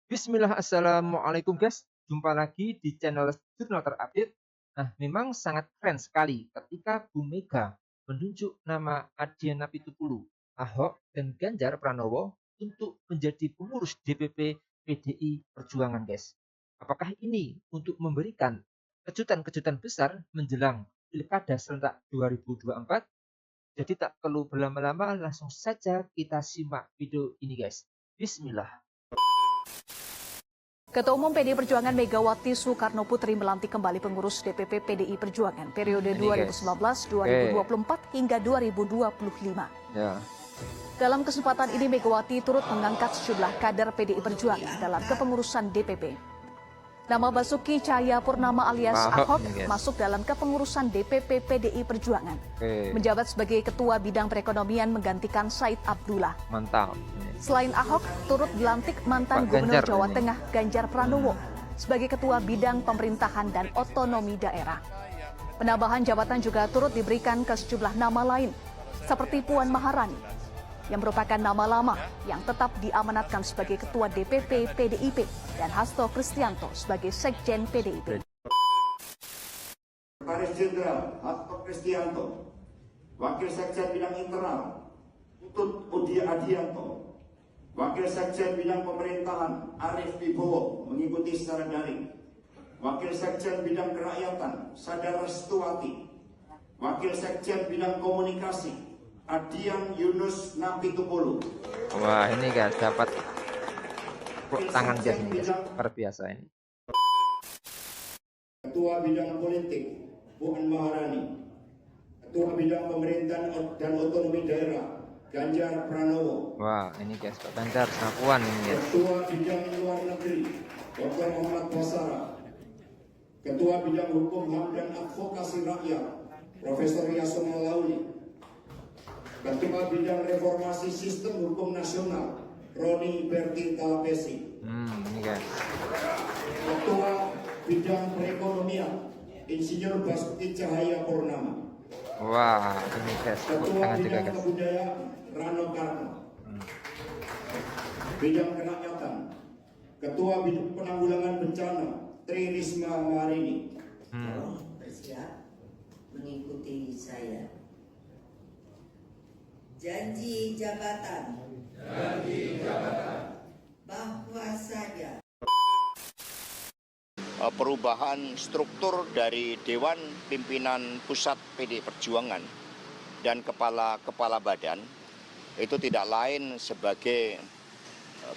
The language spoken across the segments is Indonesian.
Bismillah, assalamualaikum guys. Jumpa lagi di channel Jurnal Terupdate. Nah, memang sangat keren sekali ketika Bu Mega menunjuk nama Adiana Pitupulu, Ahok, dan Ganjar Pranowo untuk menjadi pengurus DPP PDI Perjuangan, guys. Apakah ini untuk memberikan kejutan-kejutan besar menjelang Pilkada serentak 2024? Jadi tak perlu berlama-lama, langsung saja kita simak video ini, guys. Bismillah. Ketua Umum PDI Perjuangan Megawati Soekarno Putri melantik kembali pengurus DPP PDI Perjuangan periode 2019-2024 hingga 2025. Ya. Dalam kesempatan ini Megawati turut mengangkat sejumlah kader PDI Perjuangan dalam kepengurusan DPP. Nama Basuki Cahayapurnama alias Ahok masuk dalam kepengurusan DPP PDI Perjuangan. Menjabat sebagai Ketua Bidang Perekonomian menggantikan Said Abdullah. Mantap. Selain Ahok, turut dilantik mantan Gubernur Jawa Tengah Ganjar Pranowo sebagai Ketua Bidang Pemerintahan dan Otonomi Daerah. Penambahan jabatan juga turut diberikan ke sejumlah nama lain, seperti Puan Maharani, yang merupakan nama lama yang tetap diamanatkan sebagai Ketua DPP PDIP dan Hasto Kristianto sebagai Sekjen PDIP. Sekretaris Jenderal Hasto Kristianto, Wakil Sekjen Bidang Internal Utut Budi Adianto, Wakil Sekjen Bidang Pemerintahan Arief Wibowo mengikuti secara daring, Wakil Sekjen Bidang Kerakyatan Sadar Restuati, Wakil Sekjen Bidang Komunikasi Adian Yunus Napitupulu. Wah, ini guys dapat tangan jas ini guys. Luar biasa ini. Ketua Bidang Politik Puan Maharani, Ketua Bidang Pemerintahan dan Otonomi Daerah Ganjar Pranowo. Wah, ini guys Pak Ganjar sama Puan ini guys. Ketua Bidang Luar Negeri Dr. Muhammad Basara, Ketua Bidang Hukum HAM dan Advokasi Rakyat Profesor Yasona Lauli, Ketua Bidang Reformasi Sistem Hukum Nasional Roni Berti Talapesi. Ini guys. Ketua Bidang Perekonomian Insinyur Basuki Cahayapurnama. Wah, ini guys Ketua tangan juga Bidang guys. Kebudayaan Rano Karno. Bidang Kerakyatan Ketua Bidang Penanggulangan Bencana Tri Risma Marini. Bersiap mengikuti saya. Janji jabatan. Bahwasanya perubahan struktur dari Dewan Pimpinan Pusat PDI Perjuangan dan kepala badan itu tidak lain sebagai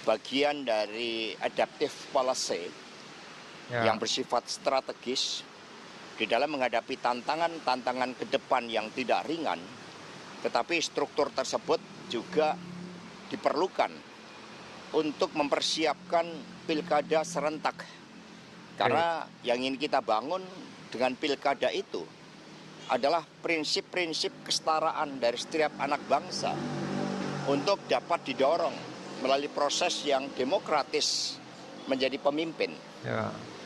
bagian dari adaptive policy yang bersifat strategis di dalam menghadapi tantangan ke depan yang tidak ringan, tetapi struktur tersebut juga diperlukan untuk mempersiapkan pilkada serentak. Karena yang ingin kita bangun dengan pilkada itu adalah prinsip-prinsip kesetaraan dari setiap anak bangsa untuk dapat didorong melalui proses yang demokratis menjadi pemimpin.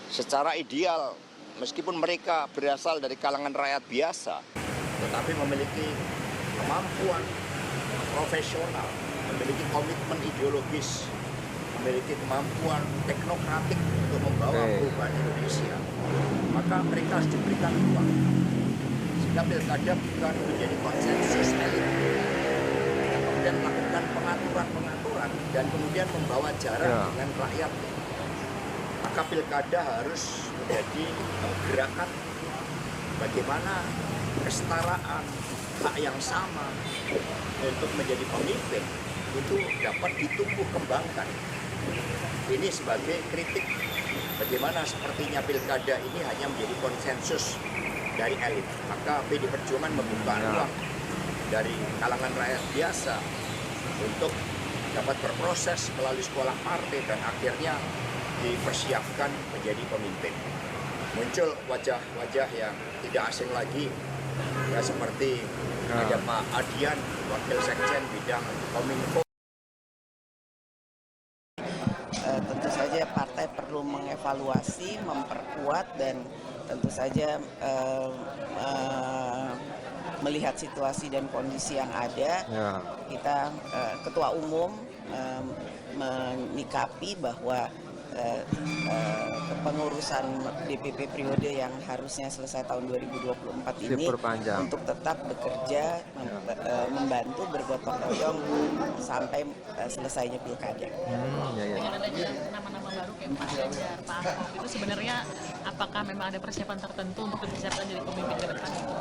Secara ideal, meskipun mereka berasal dari kalangan rakyat biasa, tetapi memiliki kemampuan profesional, memiliki komitmen ideologis, memiliki kemampuan teknokratik untuk membawa perubahan Indonesia, maka mereka harus diberikan ruang sehingga pilkada bukan menjadi konsensus elit, kemudian melakukan pengaturan dan kemudian membawa jarak dengan rakyat. Maka pilkada harus menjadi gerakan bagaimana kesetaraan, hak yang sama untuk menjadi pemimpin itu dapat ditumbuh kembangkan. Ini sebagai kritik bagaimana sepertinya pilkada ini hanya menjadi konsensus dari elit. Maka PDI Perjuangan membuka ruang dari kalangan rakyat biasa untuk dapat berproses melalui sekolah partai dan akhirnya dipersiapkan menjadi pemimpin. Muncul wajah-wajah yang tidak asing lagi, ya seperti ada Pak Adian, Wakil Sekjen Bidang Kominfo. Tentu saja partai perlu mengevaluasi, memperkuat dan tentu saja melihat situasi dan kondisi yang ada. Kita Ketua Umum menyikapi bahwa kepengurusan DPP periode yang harusnya selesai tahun 2024 ini Diperpanjang. untuk tetap bekerja membantu bergotong royong sampai selesainya pilkada. Ya, ya. Dengan adanya nama-nama baru kayak Pak Ganjar, Pak Ahok itu sebenarnya apakah memang ada persiapan tertentu untuk dipersiapkan jadi pemimpin ke depan itu?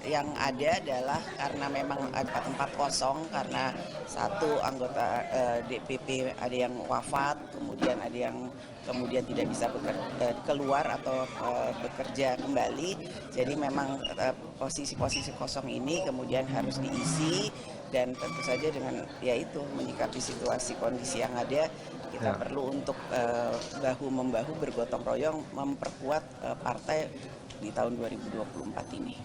Yang ada adalah karena memang ada tempat kosong karena satu anggota DPP ada yang wafat, kemudian ada yang kemudian tidak bisa keluar atau bekerja kembali. Jadi memang posisi-posisi kosong ini kemudian harus diisi, dan tentu saja dengan yaitu menyikapi situasi kondisi yang ada, kita Ya. perlu untuk bahu membahu bergotong royong memperkuat partai di tahun 2024 ini.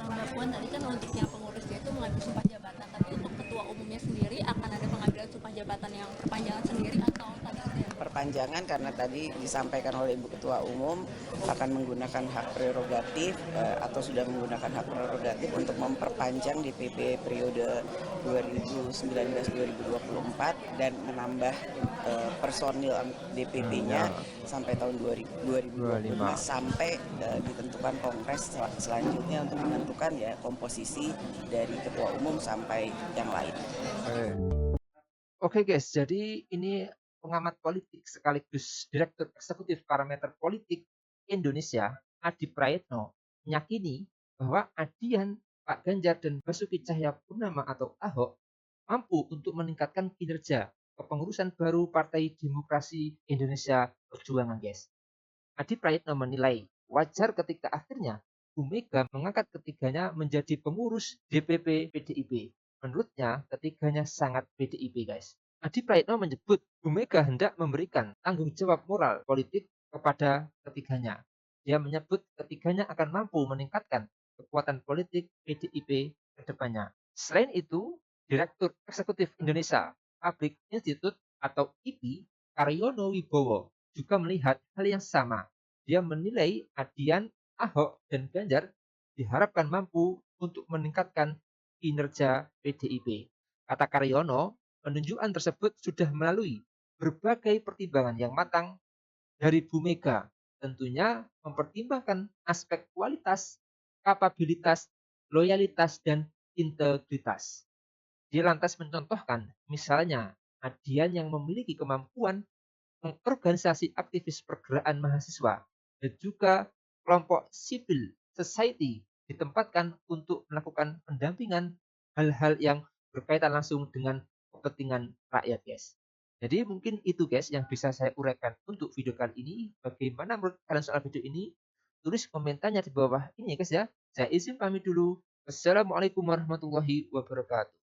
Mbak Puan tadi kan untuk yang pengurusnya itu mengambil sumpah jabatan, tapi untuk ketua umumnya sendiri akan ada pengambilan sumpah jabatan yang perpanjangan sendiri atau tadi Perpanjangan karena tadi disampaikan oleh Ibu Ketua Umum akan menggunakan hak prerogatif atau sudah menggunakan hak prerogatif untuk memperpanjang DPP periode 2019-2024 dan menambah personil DPP-nya sampai tahun 2025 sampai ditentukan Kongres selanjutnya untuk menentukan ya komposisi dari Ketua Umum sampai yang lain. Oke guys, jadi ini pengamat politik sekaligus Direktur Eksekutif Parameter Politik Indonesia, Adi Praetno, meyakini bahwa adian Pak Ganjar dan Basuki Cahayapurnama atau Ahok mampu untuk meningkatkan kinerja kepengurusan baru Partai Demokrasi Indonesia Perjuangan, guys. Adi Praetno menilai wajar ketika akhirnya Bu Mega mengangkat ketiganya menjadi pengurus DPP PDIP. Menurutnya, ketiganya sangat PDIP, guys. Adi Praetno menyebut Bu Mega hendak memberikan tanggung jawab moral politik kepada ketiganya. Dia menyebut ketiganya akan mampu meningkatkan kekuatan politik PDIP ke depannya. Selain itu, Direktur Eksekutif Indonesia Public Institute atau IPI, Karyono Wibowo, juga melihat hal yang sama. Dia menilai adian Ahok dan Ganjar diharapkan mampu untuk meningkatkan kinerja PDIP. Kata Karyono, penunjukan tersebut sudah melalui berbagai pertimbangan yang matang dari Bu Mega, tentunya mempertimbangkan aspek kualitas, kapabilitas, loyalitas, dan integritas. Dia lantas mencontohkan, misalnya, adian yang memiliki kemampuan mengorganisasi aktivis pergerakan mahasiswa dan juga kelompok civil society ditempatkan untuk melakukan pendampingan hal-hal yang berkaitan langsung dengan kepentingan rakyat, guys. Jadi mungkin itu guys yang bisa saya uraikan untuk video kali ini. Bagaimana menurut kalian soal video ini? Tulis komentarnya di bawah ini ya guys ya. Saya izin pamit dulu. Wassalamualaikum warahmatullahi wabarakatuh.